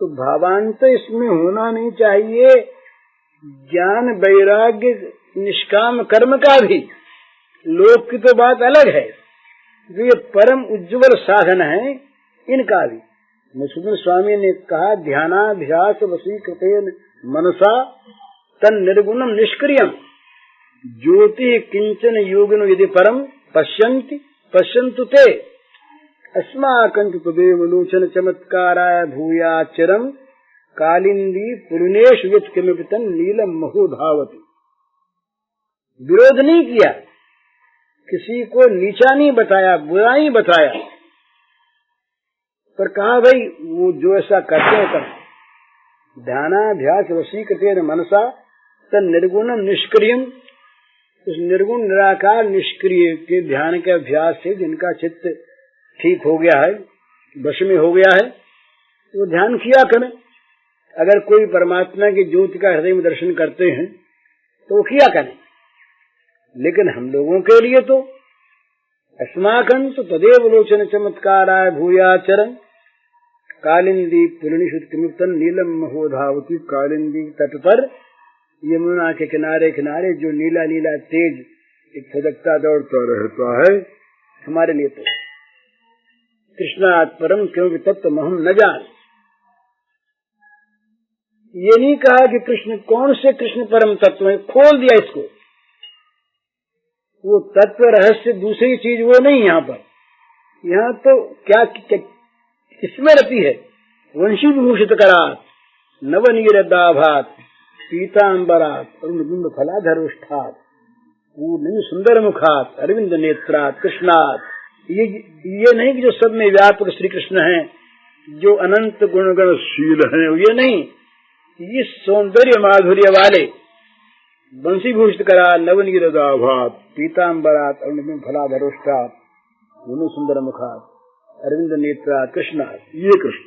तो भावांतर इसमें होना नहीं चाहिए। ज्ञान वैराग्य निष्काम कर्म का भी, लोक की तो बात अलग है, जो ये परम उज्ज्वल साधन है इनका भी। मधुसूदन स्वामी ने कहा, ध्यानाभ्यास वशीकृतेन मनसा तन निर्गुणम निष्क्रियम ज्योति किंचन योगिनो यदि परम पश्यन्ति पश्यन्तु ते अस्माकं तदेव लोचन चमत्काराय भूयाचरम कालिंदी पूर्णेश यत्किमपि तन् नीलम महो धावति। विरोध नहीं किया, किसी को नीचा नहीं बताया, बुरा नहीं बताया, पर कहा भाई वो जो ऐसा करते हैं कर। ध्यानाभ्यास वशीकृतेन मनसा तन् निर्गुणम निष्क्रियम, उस निर्गुण निराकार निष्क्रिय के ध्यान के अभ्यास से जिनका चित्त ठीक हो गया है, वश में हो गया है, वो ध्यान किया करें। अगर कोई परमात्मा की ज्योति का हृदय में दर्शन करते हैं तो वो किया करें, लेकिन हम लोगों के लिए तो अस्माकं तो तदेव लोचन चमत्काराय भूयाचरम कालिंदी पुलिनिषुत्किमुक्तन नीलम महो धावति। कालिंदी तट पर यमुना के किनारे किनारे जो नीला नीला तेज एक फुदकता दौड़ता रहता है, हमारे लिए तो कृष्णात् परम क्योंकि तत्व महम न जान। ये नहीं कहा कि कृष्ण कौन से कृष्ण परम तत्व है, खोल दिया इसको। वो तत्व रहस्य दूसरी चीज वो नहीं, यहाँ पर यहाँ तो क्या किसमें रहती है, वंशी विभूषित करात नवनीरदाभात पीतांबरात अरुणबिंब फलाधरुष्ठात पूर्ण सुंदर मुखात अरविंद नेत्रात कृष्णात। ये नहीं कि जो सब में व्यापक श्री कृष्ण है, जो अनंत गुणगणशील है, ये नहीं, ये सौंदर्य माधुर्य वाले वंशीभूषित करा नवनीरदाभात पीतांबरात अरुणबिंब फलाधरुष्ठात पूर्ण सुंदर मुखात अरविंद नेत्रात कृष्णात। ये कृष्ण,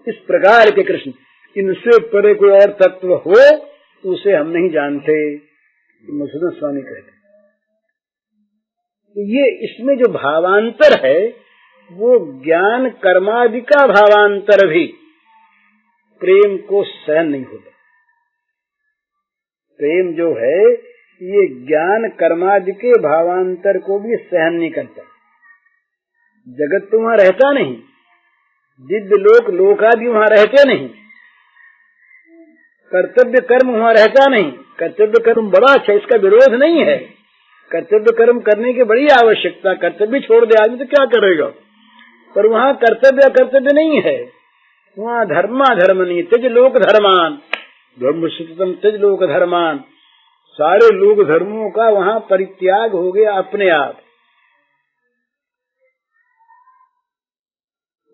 इस प्रकार के कृष्ण, इनसे परे कोई और तत्व हो तो उसे हम नहीं जानते, मधुसूदन स्वामी कहते। ये इसमें जो भावांतर है वो ज्ञान कर्मादि का भावांतर भी प्रेम को सहन नहीं होता। प्रेम जो है ये ज्ञान कर्मादि के भावांतर को भी सहन नहीं करता। जगत तो वहां रहता नहीं, दिव्य लोक लोकादि वहां रहते नहीं, कर्तव्य कर्म वहां रहता नहीं। कर्तव्य कर्म बड़ा अच्छा, इसका विरोध नहीं है, कर्तव्य कर्म करने की बड़ी आवश्यकता। कर्तव्य छोड़ दे आदमी तो क्या करेगा, पर वहाँ कर्तव्य कर्तव्य नहीं है, वहाँ धर्मा धर्म नहीं। त्यज लोक धर्मान धर्म सततम त्यज लोक धर्मान, सारे लोक धर्मों का वहाँ परित्याग हो गया अपने आप।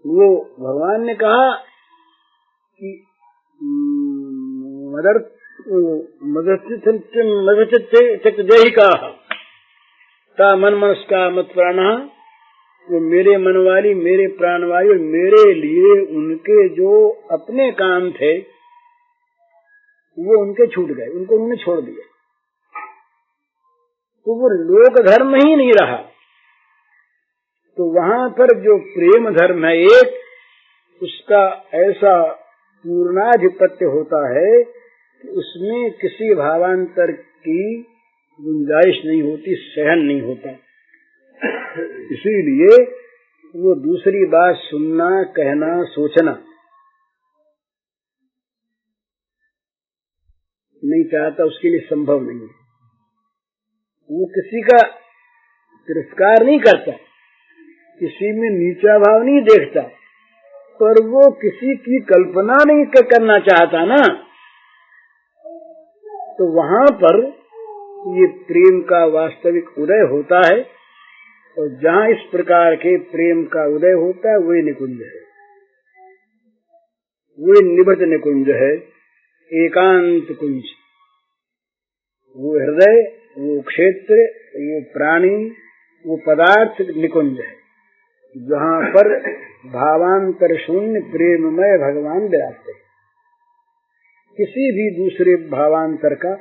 वो भगवान ने कहा कि जय का ता मन मनस का मत प्राणा, वो मेरे मन वाली मेरे प्राण वाली मेरे लिए उनके जो अपने काम थे वो उनके छूट गए, उनको उन्होंने छोड़ दिया, तो वो लोक धर्म ही नहीं रहा। तो वहां पर जो प्रेम धर्म है एक, उसका ऐसा पूर्णाधिपत्य होता है कि उसमें किसी भावांतर की गुंजाइश नहीं होती, सहन नहीं होता। इसीलिए वो दूसरी बात सुनना, कहना, सोचना नहीं चाहता, उसके लिए संभव नहीं है। वो किसी का तिरस्कार नहीं करता, किसी में नीचा भाव नहीं देखता, पर वो किसी की कल्पना नहीं करना चाहता ना, तो वहां पर ये प्रेम का वास्तविक उदय होता है। और जहाँ इस प्रकार के प्रेम का उदय होता है वही निकुंज है, वही निभृत निकुंज है, एकांत कुंज। वो हृदय, वो क्षेत्र, वो प्राणी, वो पदार्थ निकुंज है, जहाँ पर भावांतर शून्य प्रेममय भगवान विराजते, किसी भी दूसरे भावांतर का।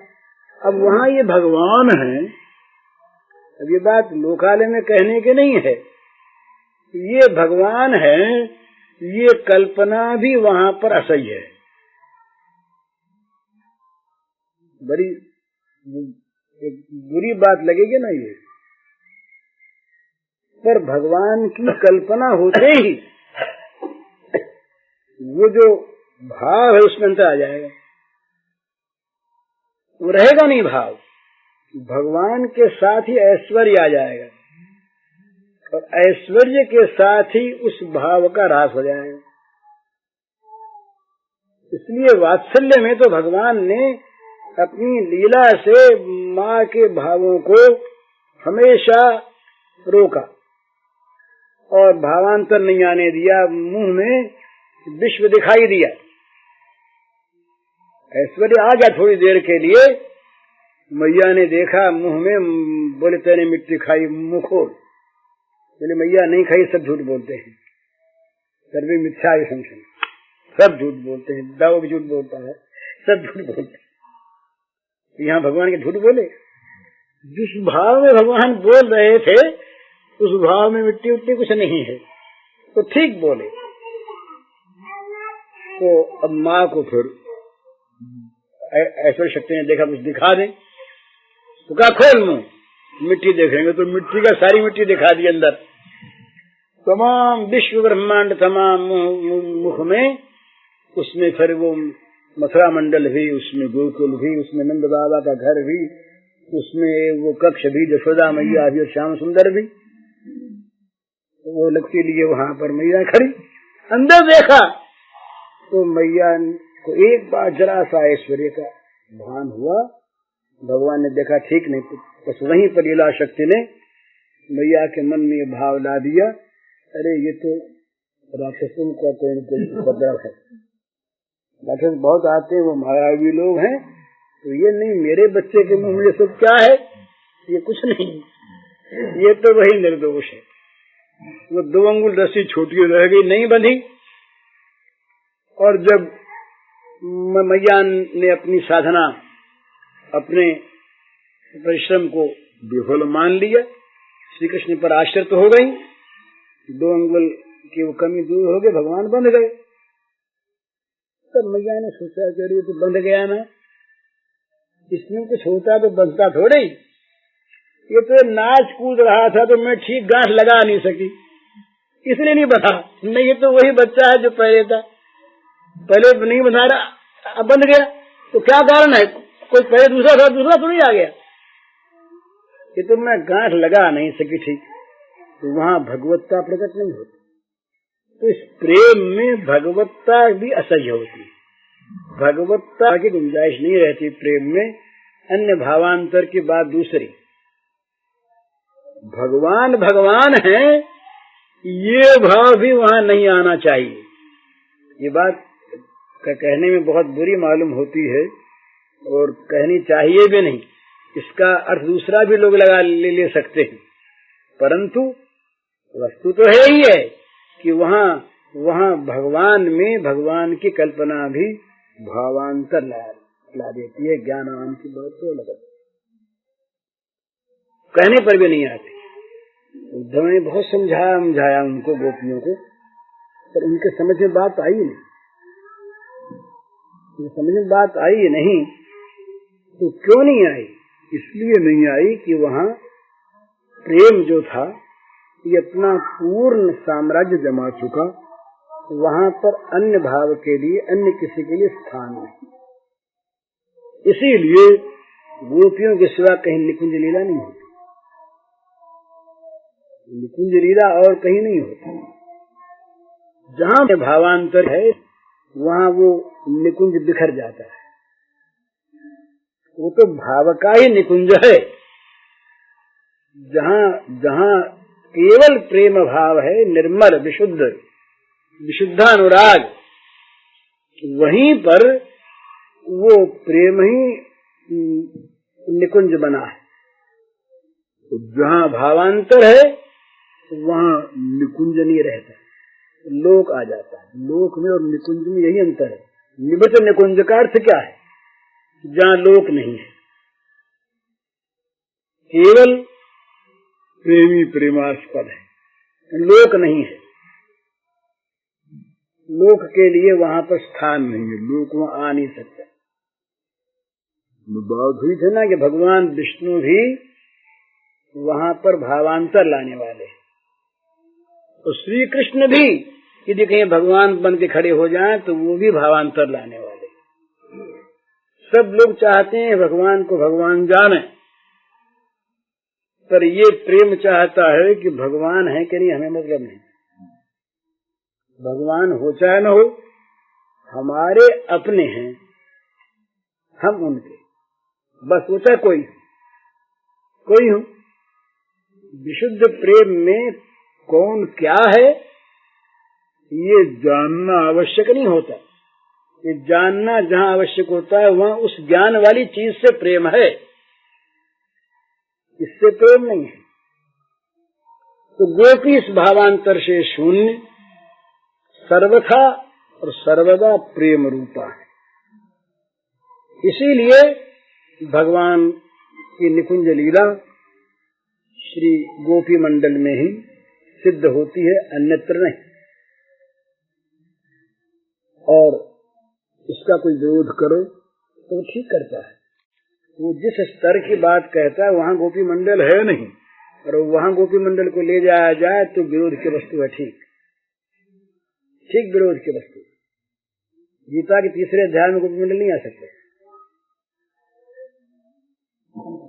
अब वहाँ ये भगवान है, अब ये बात लोकालय में कहने के नहीं है, ये भगवान है ये कल्पना भी वहां पर असह्य है। बड़ी एक बुरी बात लगेगी ना ये, पर भगवान की कल्पना होते ही वो जो भाव है उसमें अंतर आ जाएगा, वो रहेगा नहीं भाव। भगवान के साथ ही ऐश्वर्य आ जाएगा और ऐश्वर्य के साथ ही उस भाव का ह्रास हो जाएगा। इसलिए वात्सल्य में तो भगवान ने अपनी लीला से माँ के भावों को हमेशा रोका और भावांतर नहीं आने दिया, मुंह में विश्व दिखाई दिया। ऐश्वर्य आ गया थोड़ी देर के लिए, मैया ने देखा मुंह में, बोले तेने मिट्टी खाई, मुंह खोल। बोले मैया नहीं खाई, सब झूठ बोलते हैं, सर्वे मिथ्या संशय, सब झूठ बोलते हैं, दाऊ भी झूठ बोलता है, सब झूठ बोलते हैं। यहाँ भगवान के झूठ बोले? जिस भाव में भगवान बोल रहे थे उस भाव में मिट्टी उट्टी कुछ नहीं है, तो ठीक बोले। तो अब माँ को फिर ऐश्वर्य शक्ति ने देखा कुछ दिखा दे, तो क्या खोल मुंह, मिट्टी देखेंगे, तो मिट्टी का सारी मिट्टी दिखा दी अंदर, तमाम विश्व ब्रह्मांड तमाम मुख में। उसमें फिर वो मथुरा मंडल भी, उसमें गोकुल भी, उसमें नंद बाबा का घर भी, उसमें वो कक्ष भी, यशोदा मैया भी और श्याम सुंदर भी। वो लगती लिए वहां पर मैया खड़ी, अंदर देखा तो मैया को एक बार जरा सा ऐश्वर्य का भान हुआ। भगवान ने देखा ठीक नहीं, बस वहीं पर लीला शक्ति ने मैया के मन में ये भाव ला दिया, अरे ये तो राक्षसों का कोई उपद्रव है, राक्षस बहुत आते हैं, वो मायावी लोग हैं, तो ये नहीं, मेरे बच्चे के मुंह में सब क्या है, ये कुछ नहीं, ये तो वही निर्दोष है। वो 2 अंगुल रस्सी छोटी रह गई, नहीं बंधी, और जब मैया ने अपनी साधना, अपने परिश्रम को विफल मान लिया, श्री कृष्ण पर आश्रित हो गई, 2 अंगुल की वो कमी दूर हो गई, भगवान बंध गए। तब मैया ने सोचा कि ये तो बंध गया ना, इसमें कुछ होता तो बंधता थोड़े ही, ये तो नाच कूद रहा था तो मैं ठीक गांठ लगा नहीं सकी, इसलिए नहीं बंधा, नहीं ये तो वही बच्चा है जो पहले था, पहले नहीं बंधा रहा, अब बंध गया, तो क्या कारण है, कोई पहले दूसरा था, दूसरा थोड़ी आ गया, ये तो मैं गांठ लगा नहीं सकी ठीक, तो वहां भगवत्ता प्रकट नहीं होती। तो इस प्रेम में भगवत्ता भी असह्य होती, भगवत्ता की गुंजाइश नहीं रहती प्रेम में। अन्य भावांतर की बात दूसरी, भगवान भगवान है ये भाव भी वहां नहीं आना चाहिए। ये बात कहने में बहुत बुरी मालूम होती है और कहनी चाहिए भी नहीं, इसका अर्थ दूसरा भी लोग ले सकते हैं, परंतु वस्तु तो है ही है कि वहां भगवान में भगवान की कल्पना भी भावांतर ला देती है। ज्ञानान की बात तो अलग, कहने पर भी नहीं आती। उद्धव ने बहुत समझाया उनको, गोपियों को, पर उनके समझ में बात आई नहीं, समझ में बात आई नहीं। तो क्यों नहीं आई? इसलिए नहीं आई कि वहां प्रेम जो था ये अपना पूर्ण साम्राज्य जमा चुका, वहां पर अन्य भाव के लिए, अन्य किसी के लिए स्थान नहीं। इसीलिए गोपियों के सिवा कहीं निकुंज लीला नहीं होती, निकुंज लीला और कहीं नहीं होती। जहां भावांतर है वहां वो निकुंज बिखर जाता है, वो तो भाव का ही निकुंज है। जहां केवल प्रेम भाव है, निर्मल विशुद्धानुराग, वहीं पर वो प्रेम ही निकुंज बना है। तो जहां भावांतर है वहां निकुंज नहीं रहता, लोक आ जाता है। लोक में और निकुंज में यही अंतर है। निबच निकुंज का अर्थ क्या है? जहां लोक नहीं है, केवल प्रेमी प्रेमास्पद है, लोक नहीं है। लोक के लिए वहां पर स्थान नहीं है, लोक वहां आ नहीं सकता। बात हुई थी ना कि भगवान विष्णु भी वहां पर भावांतर लाने वाले, तो श्री कृष्ण भी यदि कहीं भगवान बन के खड़े हो जाएं तो वो भी भावांतर लाने वाले। सब लोग चाहते हैं भगवान को भगवान जाने, पर ये प्रेम चाहता है कि भगवान है कि नहीं हमें मतलब नहीं, भगवान हो चाहे न हो, हमारे अपने हैं, हम उनके, बस वो चाहे कोई हो। विशुद्ध प्रेम में कौन क्या है ये जानना आवश्यक नहीं होता। ये जानना जहाँ आवश्यक होता है वहाँ उस ज्ञान वाली चीज से प्रेम है, इससे प्रेम नहीं है। तो गोपी इस भावांतर से शून्य सर्वथा और सर्वदा प्रेम रूपा है। इसीलिए भगवान की निकुंज लीला श्री गोपी मंडल में ही सिद्ध होती है, अन्यत्र नहीं। और इसका कोई विरोध करो तो ठीक करता है, वो जिस स्तर की बात कहता है वहाँ गोपी मंडल है नहीं, और वहाँ गोपी मंडल को ले जाया जाए तो विरोध की वस्तु है, ठीक विरोध की वस्तु। गीता के 3रे अध्याय में गोपी मंडल नहीं आ सकते,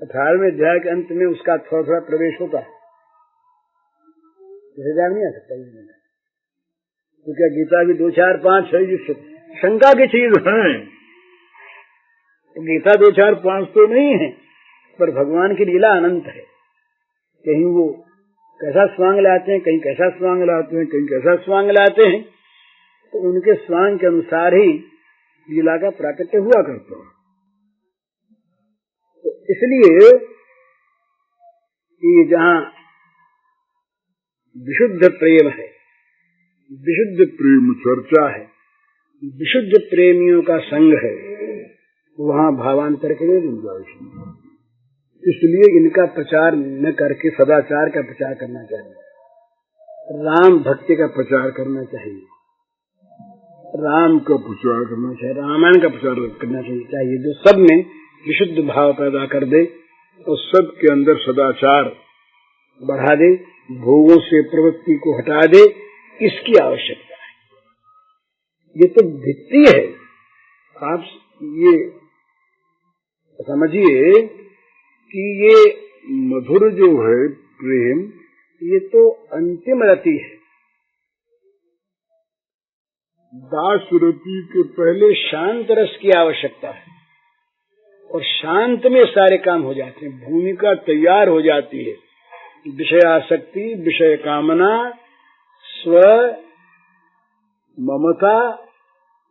18वें अध्याय के अंत में उसका थोड़ा थोड़ा प्रवेश होता है, इस अध्याय नहीं आ सकता। तो क्या गीता भी 2, 4, 5 है, जो शंका की चीज है, तो गीता 2, 4, 5 तो नहीं है, पर भगवान की लीला अनंत है। कहीं वो कैसा स्वांग लाते हैं, कहीं कैसा स्वांग लाते हैं, कहीं कैसा स्वांग लाते हैं, तो उनके स्वांग के अनुसार ही लीला का प्राकट्य हुआ करता है। तो इसलिए ये जहाँ विशुद्ध प्रेम है, विशुद्ध प्रेम चर्चा है, विशुद्ध प्रेमियों का संग है, वहाँ भावांतर के लिए गुंजाइश नहीं। इसलिए इनका प्रचार न करके सदाचार का प्रचार करना चाहिए, राम भक्ति का प्रचार करना चाहिए, राम का प्रचार करना चाहिए, रामायण का प्रचार करना चाहिए, जो सब में विशुद्ध भाव पैदा कर दे और सब के अंदर सदाचार बढ़ा दे, भोगों से प्रवृत्ति को हटा दे, इसकी आवश्यकता है। ये तो भित्ति है। आप ये समझिए कि ये मधुर जो है प्रेम, ये तो अंतिम रति है। दास रति के पहले शांत रस की आवश्यकता है, और शांत में सारे काम हो जाते हैं, भूमिका तैयार हो जाती है। विषय आसक्ति, विषय कामना, स्व ममता,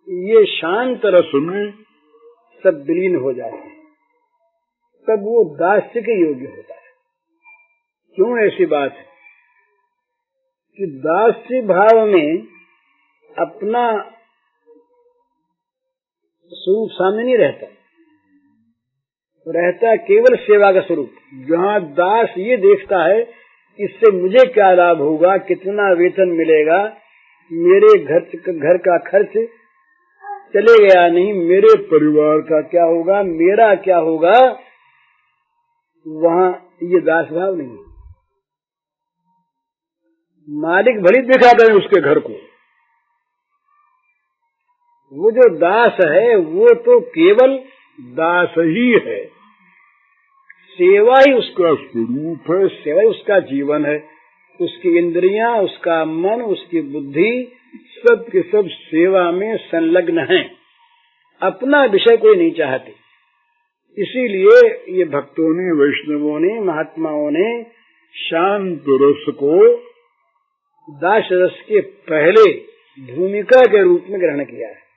ये शांत रस में सब विलीन हो जाते हैं, तब वो दास्य के योग्य होता है। क्यों ऐसी बात है कि दास्य भाव में अपना स्वरूप सामने नहीं रहता केवल सेवा का स्वरूप। जहाँ दास ये देखता है इससे मुझे क्या लाभ होगा, कितना वेतन मिलेगा, मेरे घर का खर्च चले गया नहीं, मेरे परिवार का क्या होगा, मेरा क्या होगा, वहाँ ये दास भाव नहीं है। मालिक भली दिखा दें उसके घर को, वो जो दास है वो तो केवल दास ही है, सेवा ही उसका स्वरूप है, सेवा ही उसका जीवन है। उसकी इंद्रियां, उसका मन, उसकी बुद्धि सब के सब सेवा में संलग्न हैं, अपना विषय कोई नहीं चाहते। इसीलिए ये भक्तों ने, वैष्णवों ने, महात्माओं ने शांत रस को दास रस के पहले भूमिका के रूप में ग्रहण किया है।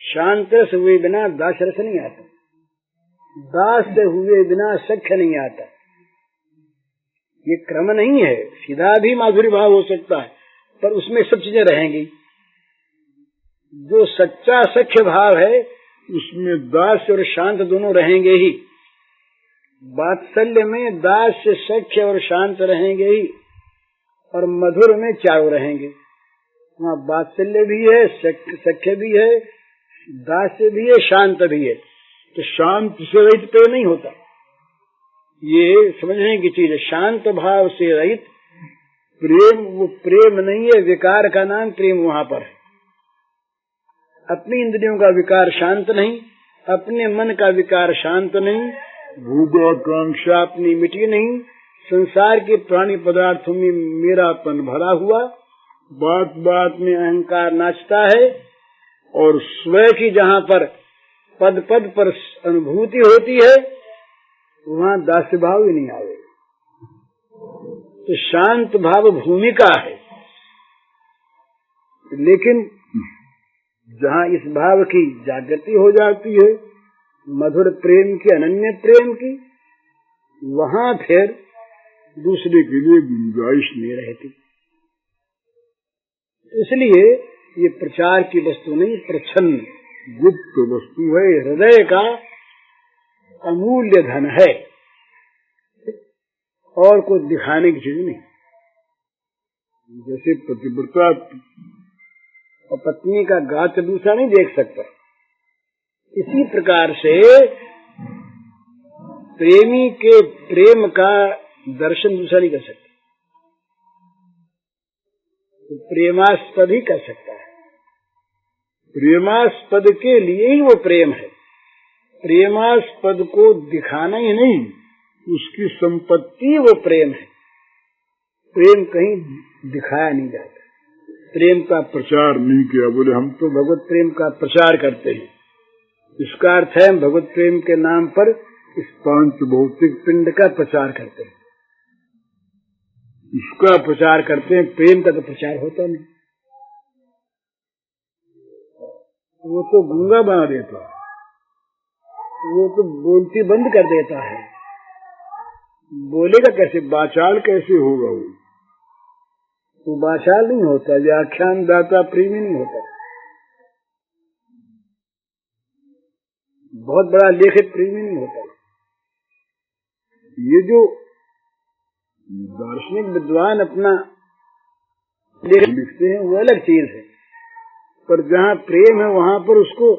शांत रस हुए बिना दास रस नहीं आता, दास से हुए बिना सख्य नहीं आता। ये क्रम नहीं है, सीधा भी माधुरी भाव हो सकता है, पर उसमें सब चीजें रहेंगी। जो सच्चा सख्य भाव है उसमें दास और शांत दोनों रहेंगे ही। वात्सल्य में दास, सख्य और शांत रहेंगे ही, और मधुर में चारों रहेंगे। वहाँ वात्सल्य भी है, सख्य भी है, दास्य भी है, शांत भी है। तो शांत से रहित प्रेम नहीं होता, ये समझने की चीज है। शांत भाव से रहित प्रेम वो प्रेम नहीं है, विकार का नाम प्रेम वहाँ पर है। अपनी इंद्रियों का विकार शांत नहीं, अपने मन का विकार शांत नहीं, भोगाकांक्षा अपनी मिटी नहीं, संसार के प्राणी पदार्थों में मेरापन भरा हुआ, बात बात में अहंकार नाचता है, और स्वयं की जहाँ पर पद पद पर अनुभूति होती है वहाँ दास्य भाव ही नहीं आवे। तो शांत भाव भूमिका है, लेकिन जहाँ इस भाव की जागृति हो जाती है, मधुर प्रेम की, अनन्य प्रेम की, वहाँ फिर दूसरे के लिए गुंजाइश नहीं रहती। इसलिए ये प्रचार की वस्तु नहीं, प्रच्छन्न गुप्त वस्तु है, हृदय का अमूल्य धन है, और कुछ दिखाने की चीज नहीं। जैसे पतिव्रता और पत्नी का गात्र दूसरा नहीं देख सकता, इसी प्रकार से प्रेमी के प्रेम का दर्शन दूसरा नहीं कर सकता, तो प्रेमास्पद ही कर सकता है। प्रेमास्पद के लिए ही वो प्रेम है, प्रेमास्पद को दिखाना ही नहीं, उसकी संपत्ति वो प्रेम है। प्रेम कहीं दिखाया नहीं जाता, प्रेम का प्रचार नहीं किया। बोले हम तो भगवत प्रेम का प्रचार करते हैं, इसका अर्थ है हम भगवत प्रेम के नाम पर इस पांच भौतिक पिंड का प्रचार करते हैं, इसका प्रचार करते हैं। प्रेम का तो प्रचार होता नहीं, वो तो गूंगा बना देता है, वो तो बोलती बंद कर देता है। बोलेगा कैसे, वाचाल कैसे होगा? वो वाचाल नहीं होता, व्याख्यान दाता प्रेमी नहीं होता, बहुत बड़ा लेखक प्रेमी नहीं होता। ये जो दार्शनिक विद्वान अपना लेख लिखते हैं वो अलग चीज है, पर जहाँ प्रेम है वहाँ पर उसको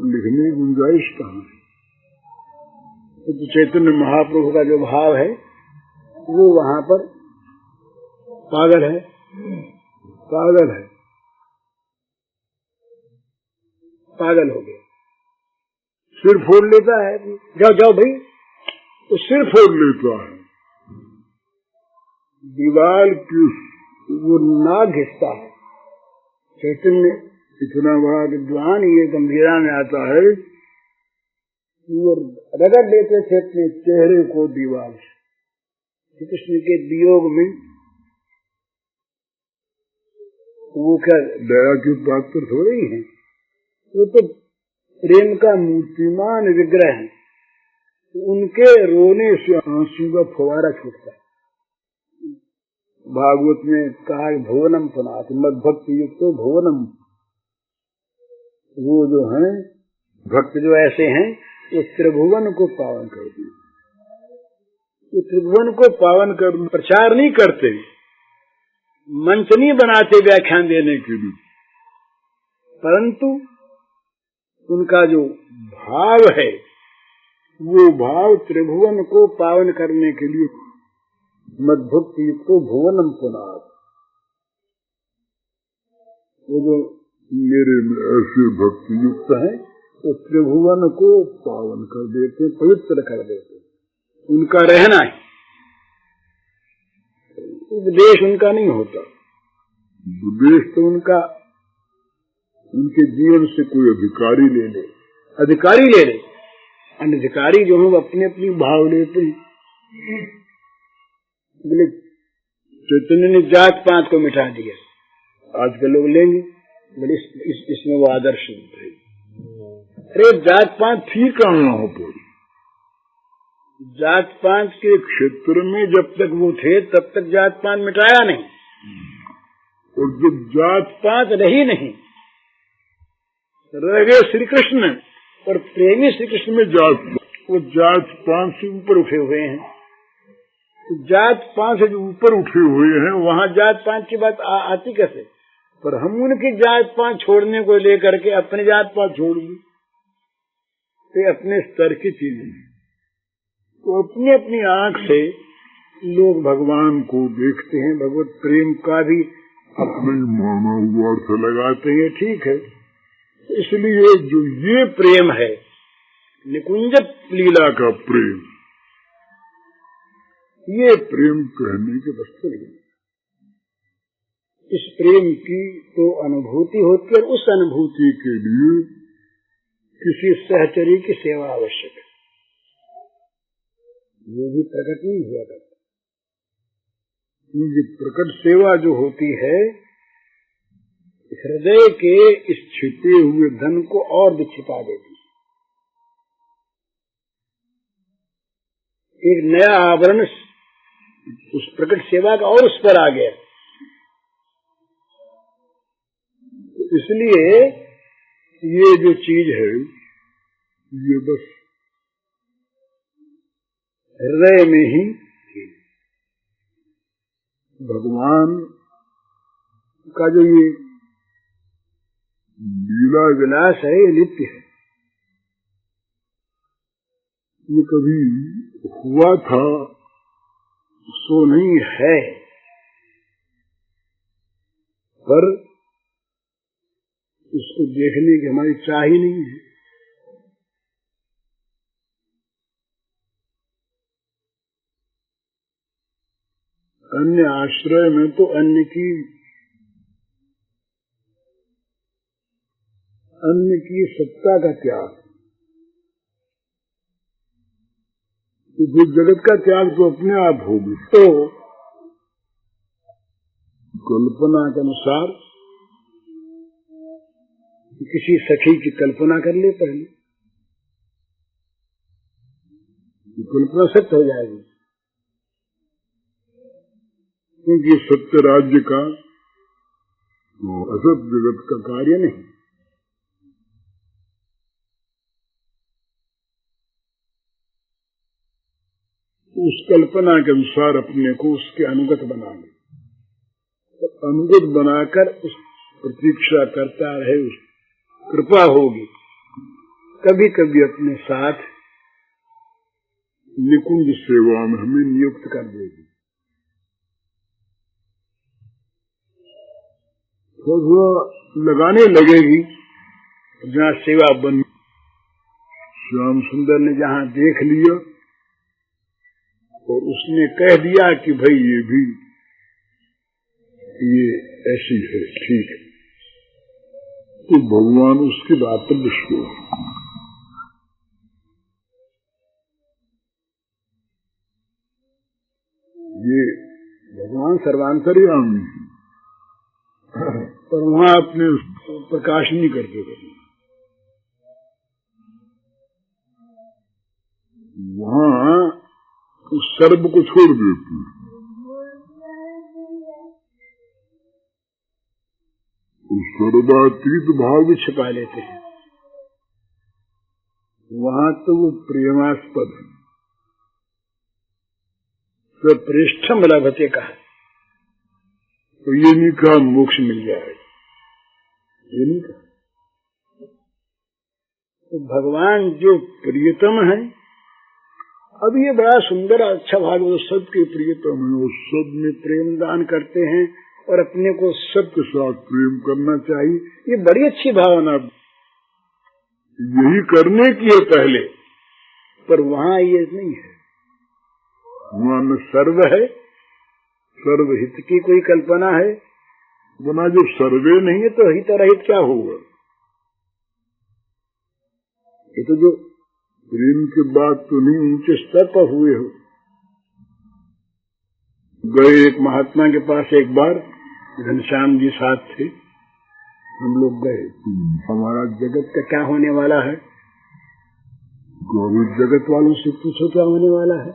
लिखने की गुंजाइश कहाँ है? तो चैतन्य महाप्रभु का जो भाव है वो वहाँ पर पागल है, पागल है, पागल हो गया, सिर फोड़ लेता है। जाओ जाओ भाई, तो सिर फोड़ लेता है, दीवार की वो नाक घिसता है। चैतन्य इतना बड़ा विद्वान, ये गंभीरा में आता है, वो रगड़ लेते थे अपने चेहरे को दीवार से। कृष्ण के वियोग में वो क्या दया की बात तो थोड़ी ही है, वो तो प्रेम का मूर्तिमान विग्रह है। उनके रोने से आंसू का फुवारा छूटता है। भागवत में कहा भुवनम पुनाति मद्भक्ति युक्तो भुवनम, वो जो है भक्त जो ऐसे हैं वो त्रिभुवन को पावन कर दिए। ये त्रिभुवन को पावन कर प्रचार नहीं करते, मंच नहीं बनाते व्याख्यान देने के लिए, परंतु उनका जो भाव है वो भाव त्रिभुवन को पावन करने के लिए मद्भक्ति युक्तो भुवनम पुनाति, वो जो मेरे ऐसे भक्ति युक्त हैं तो त्रिभुवन को पावन कर देते, पवित्र कर देते। उनका रहना है, उपदेश उनका नहीं होता, उपदेश तो उनका उनके जीवन से कोई अधिकारी ले ले, अधिकारी ले ले। अनधिकारी जो है वो अपने अपनी भाव लेते हैं। बोले चैतन्य ने जात पात को मिटा दिया, आज के लोग लेंगे, बोले इसमें वो आदर्श है। अरे जात पात थी कहाँ हो पूरी? जात पात के क्षेत्र में जब तक वो थे तब तक जात पात मिटाया नहीं, और जब जात पात रही नहीं, रह गए श्री कृष्ण, और प्रेमी श्री कृष्ण में जात, वो जात पात से ऊपर उठे हुए हैं। तो जात पात से जो ऊपर उठे हुए हैं वहाँ जात पात की बात आती कैसे? पर हम उनकी जात पात छोड़ने को लेकर के अपनी जात पात छोड़ दी, तो अपने स्तर की चीजें। तो अपनी अपनी आंख से लोग भगवान को देखते हैं, भगवत प्रेम का भी अपने माना हुआ अर्थ लगाते हैं, ठीक है। इसलिए जो ये प्रेम है, निकुंज लीला का प्रेम, ये प्रेम कहने के वस्तु नहीं। इस प्रेम की तो अनुभूति होती है, और उस अनुभूति के लिए किसी सहचरी की सेवा आवश्यक है। ये भी प्रकट नहीं हुआ करता। ये प्रकट सेवा जो होती है, हृदय के इस छिपे हुए धन को और भी छिपा देती है। एक नया आवरण उस प्रकट सेवा का और उस पर आ गया। इसलिए ये जो चीज है, ये बस हृदय में ही भगवान का जो ये लीला विलास है, ये नित्य है। ये कभी हुआ था सो नहीं है, पर इसको देखने की हमारी चाह ही नहीं है। अन्य आश्रय में तो अन्य की सत्ता का त्याग, जो जगत का त्याग तो अपने आप होगी। तो कल्पना के अनुसार किसी सखी की कल्पना कर ले पहले, कल्पना सत्य हो जाएगी, क्योंकि सत्य राज्य का असत जगत का कार्य नहीं। उस कल्पना के अनुसार अपने को उसके अनुगत बना ले, तो अनुगत बनाकर उस प्रतीक्षा करता रहे, उस कृपा होगी। कभी कभी अपने साथ निकुंज सेवा में हमें नियुक्त कर देगी। तो वो लगाने लगेगी जहाँ सेवा बन। श्याम सुंदर ने जहाँ देख लिया और उसने कह दिया कि भाई ये ऐसी है, ठीक है, तो भगवान उसकी बात पर विश्वास। ये भगवान सर्वांतर्यामी है, पर वहाँ अपने प्रकाश नहीं करते थे। वहाँ उस सर्व को छोड़ देते, उस सर्वातीत भाव भी छिपा लेते हैं। वहाँ तो वो प्रेमास्पद प्रेष्ठम लभते कहा, तो ये नहीं कहा मोक्ष मिल जाए, ये नहीं कहा। तो भगवान जो प्रियतम है, अब ये बड़ा सुंदर अच्छा भाग, वो सबके प्रियतम है, वो सब में प्रेम दान करते हैं और अपने को सबके साथ प्रेम करना चाहिए। ये बड़ी अच्छी भावना, यही करने की है पहले, पर वहाँ ये नहीं है। वहाँ में सर्व है, सर्वहित की कोई कल्पना है, बना जो सर्वे नहीं है तो हित रहित क्या होगा। ये तो जो प्रेम की बात तो नहीं, ऊंचे स्तर पर हुए हो। गए एक महात्मा के पास एक बार, घनश्याम जी साथ थे, हम लोग गए, हमारा जगत का क्या होने वाला है, जगत वालों से पूछो क्या होने वाला है।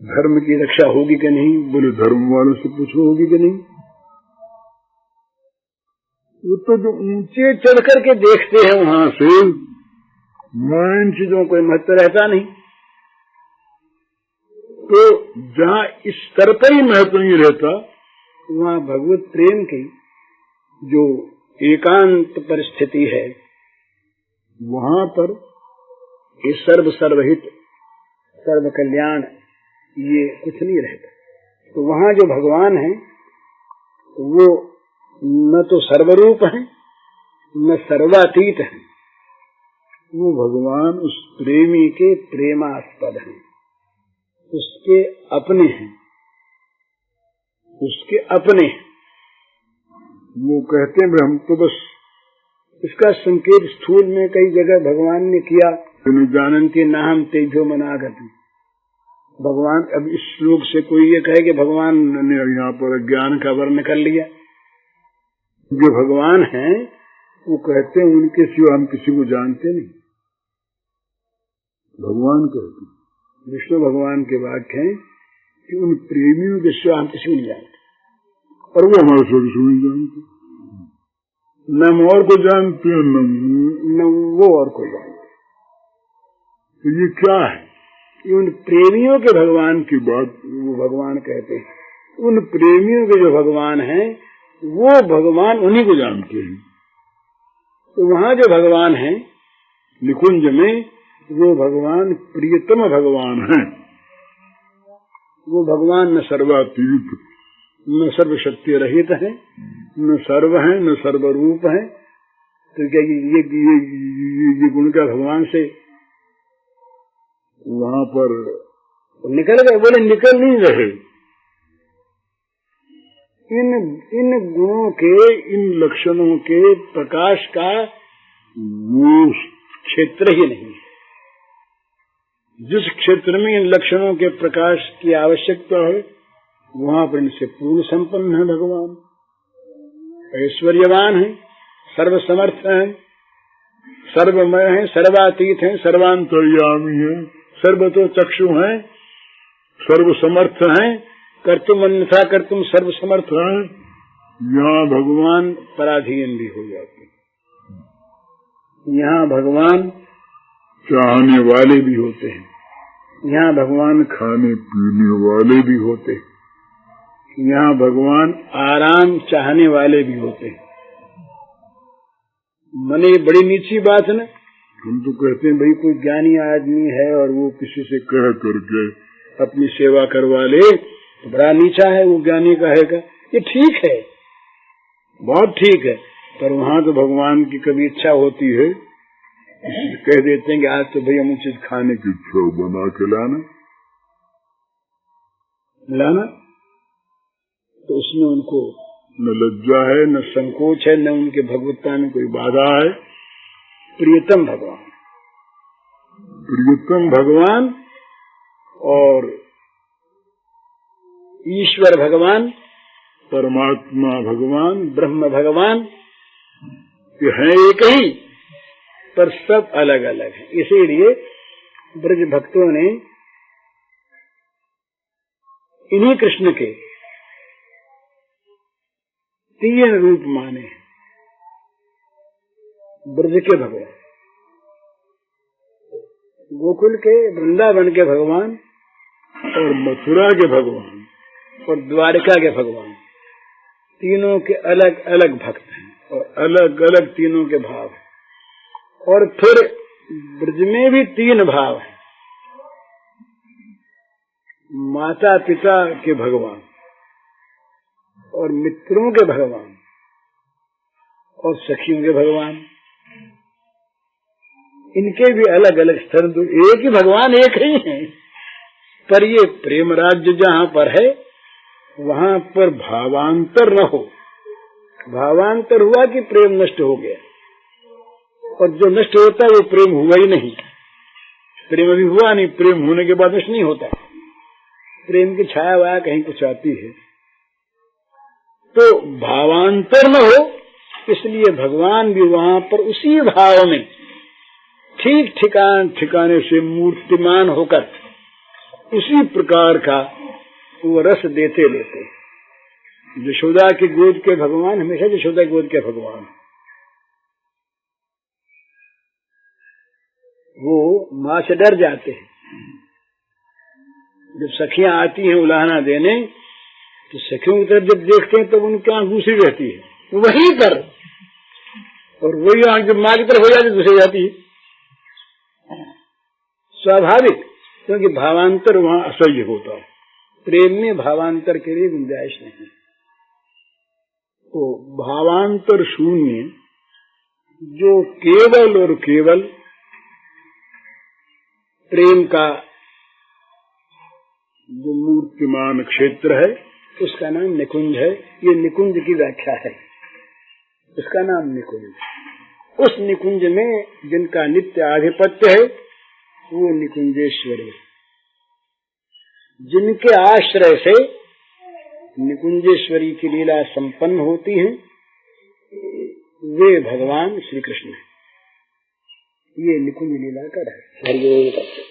धर्म की रक्षा होगी कि नहीं, बोले धर्म वालों से पूछो होगी कि नहीं। वो तो जो ऊंचे चढ़ करके देखते हैं वहां से, वहाँ इन चीजों कोई महत्व रहता नहीं। तो जहाँ इस स्तर पर ही महत्व नहीं रहता, वहाँ भगवत प्रेम की जो एकांत परिस्थिति है, वहाँ पर ये सर्वहित सर्व कल्याण ये कुछ नहीं रहता। तो वहाँ जो भगवान है वो न तो सर्वरूप है न सर्वातीत है, वो भगवान उस प्रेमी के प्रेमास्पद हैं, उसके अपने हैं, उसके अपने हैं। वो कहते हैं हम तो बस इसका संकेत स्थूल में कई जगह भगवान ने किया, जानन्ति नाहं तेजो मनागति। भगवान, अब इस श्लोक से कोई ये कहे कि भगवान ने यहाँ पर ज्ञान का वर्ण कर लिया। जो भगवान हैं वो कहते हैं उनके सिवा हम किसी को जानते नहीं। भगवान कहते हैं, विष्णु भगवान के वाक्य हैं कि उन प्रेमियों के सिवा हम किसी को नहीं जानते, और वो हमारे सिवा किसी को नहीं जानते। न हम और को जानते हैं न वो और को जानते। तो ये क्या है? ये उन प्रेमियों के भगवान की बात वो भगवान कहते हैं। उन प्रेमियों के जो भगवान हैं वो भगवान उन्हीं को जानते हैं। तो वहाँ जो भगवान हैं निकुंज में, वो भगवान प्रियतम भगवान हैं। वो भगवान न सर्वातीत न सर्वशक्ति रहित है, न सर्व है न सर्वरूप है। तो क्या ये गुण का भगवान से वहाँ पर निकल गए? बोले निकल नहीं रहे। इन गुणों के, इन लक्षणों के प्रकाश का वो क्षेत्र ही नहीं है। जिस क्षेत्र में इन लक्षणों के प्रकाश की आवश्यकता है वहाँ पर इनसे पूर्ण संपन्न है भगवान। ऐश्वर्यवान है, सर्वसमर्थ है, सर्वमय है, सर्वातीत है, सर्वांतर्यामी है, सर्वतो चक्षु है, सर्वसमर्थ है, कर्तुम अन्यथा कर्तुम सर्वसमर्थ है। यहाँ भगवान पराधीन भी हो जाते हैं। यहाँ भगवान चाहने वाले भी होते हैं, यहाँ भगवान खाने पीने वाले भी होते हैं, यहाँ भगवान आराम चाहने वाले भी होते हैं। मने बड़ी नीची बात है ना। हम तो कहते हैं भाई कोई ज्ञानी आदमी है और वो किसी से कह करके अपनी सेवा करवा ले तो बड़ा नीचा है, वो ज्ञानी कहेगा। ये ठीक है, बहुत ठीक है, पर वहाँ तो भगवान की कभी इच्छा होती है, कह देते हैं कि आज तो भाई हमें चीज खाने की इच्छा, बना के लाना। तो उसमें उनको न लज्जा है, न संकोच है, न उनके भगवत्ता में कोई बाधा है। प्रियतम भगवान, प्रियतम भगवान और ईश्वर भगवान, परमात्मा भगवान, ब्रह्म भगवान, ये है एक ही, पर सब अलग अलग है। इसीलिए ब्रज भक्तों ने इन्हीं कृष्ण के 3 रूप माने हैं। ब्रज के भगवान, गोकुल के, वृंदावन के भगवान, और मथुरा के भगवान, और द्वारका के भगवान। तीनों के अलग अलग भक्त हैं और अलग अलग तीनों के भाव हैं। और फिर ब्रज में भी 3 भाव हैं, माता पिता के भगवान और मित्रों के भगवान और सखियों के भगवान। इनके भी अलग अलग स्तर। एक ही भगवान एक ही है, पर ये प्रेम राज्य जहाँ पर है वहाँ पर भावांतर न हो। भावांतर हुआ कि प्रेम नष्ट हो गया, और जो नष्ट होता है वो प्रेम हुआ ही नहीं। प्रेम अभी हुआ नहीं, प्रेम होने के बाद नष्ट नहीं होता। प्रेम की छाया वाया कहीं कुछ आती है। तो भावांतर न हो, इसलिए भगवान भी वहाँ पर उसी भाव में ठीक ठिकाने से मूर्तिमान होकर उसी प्रकार का वो रस देते लेते। यशोदा की गोद के भगवान हमेशा यशोदा की गोद के भगवान। वो माँ से डर जाते हैं। जब सखियां आती हैं उलाहना देने, तो सखियों की तरफ जब देखते हैं तब उनकी आंख दूसरी रहती है वहीं पर, और वही आंख जब माँ की तरफ हो जाती दूसरी जाती है। स्वाभाविक, क्योंकि भावांतर वहां असह्य होता है। प्रेम में भावांतर के लिए गुंजाइश नहीं। तो भावांतर शून्य जो केवल और केवल प्रेम का जो मूर्तिमान क्षेत्र है उसका नाम निकुंज है। ये निकुंज की व्याख्या है, उसका नाम निकुंज। उस निकुंज में जिनका नित्य आधिपत्य है वो निकुंजेश्वरी, जिनके आश्रय से निकुंजेश्वरी की लीला संपन्न होती है, वे भगवान श्री कृष्ण है। ये निकुंज लीला का रहस्य।